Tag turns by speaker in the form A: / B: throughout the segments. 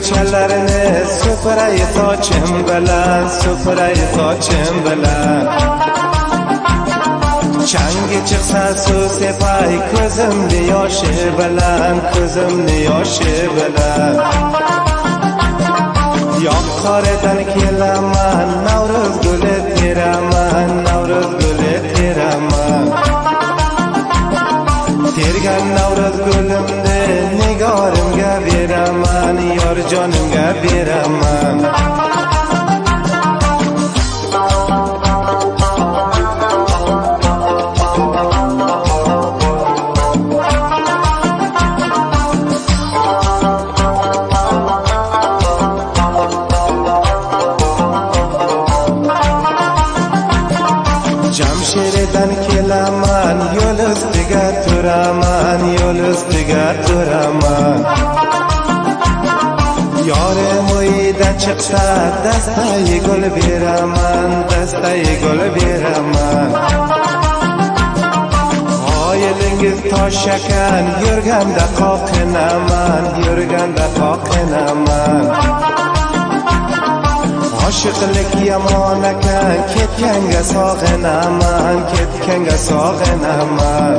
A: ko'chalarni supuray sochim bilan, supuray sochim bilan. Changi chiqsa suv sepay ko'zimni yoshi bilan, ko'zimni yoshi bilan. Yoq qoradan kelaman, Navruz guli teraman, Navruz guli teraman. Tergan Navruz gulimni nigorimga beraman, yor jonimga beraman. Jamshiridan kelaman, yo'l ustiga turaman, yo'l ustiga turaman. Yorim uydan chiqsa, dastai gul beraman, dastai gul beraman. Oyilingiz tosh ekan, yurganda qoqinaman, yurganda qoqinaman. Oshiqlik yomon ekan, ketganga sog'inaman, ketganga sog'inaman.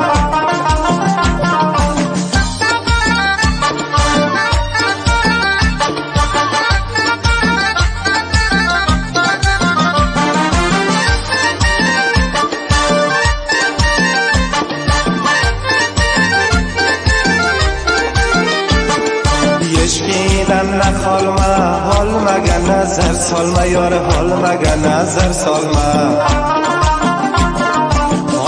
A: Eshikdan qolma, olmaga nazar solma, yor olmaga nazar solma.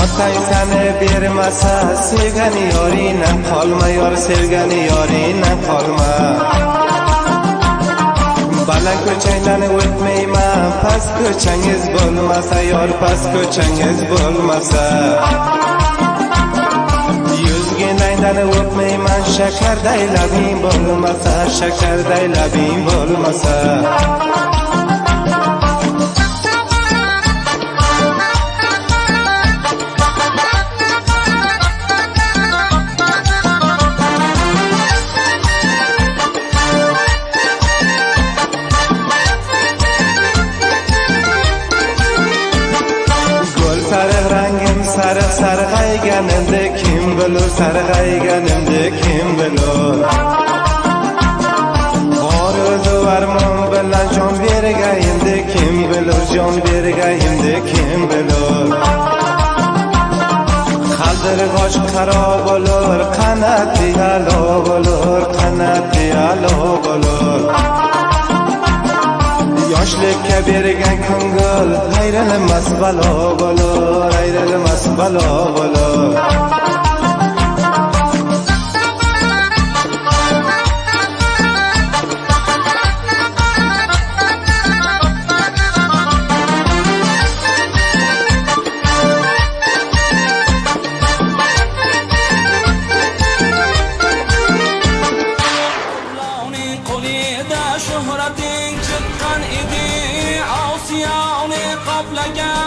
A: Otang seni bermasa, sevgan yoringdan qolma, yor sevgan yoringdan qolma. Baland ko'changdan o'tmayman, past ko'changiz bo'lmasa, yor past ko'changiz bo'lmasa. Yuzginangdan o'pmayman, shakarday labing bo'lmasa, shakarday labing bo'lmasa. Gul sariq rangim sariq sarg'ayganimda kim bilur, sarg'ayganimda kim bilur. Orzu armon bilan jon bergayimda kim bilur, jon bergayimda kim bilur. Qaldirg'och qaro bo'lur, qanoti alo bo'lur, qanoti alo bo'lur. Yoshlikka bergan ko'ngil ayrilmas balo bo'lur, ayrilmas balo bo'lur.
B: Shuhrating chiqqan edi, Osiyo uni qoplagan.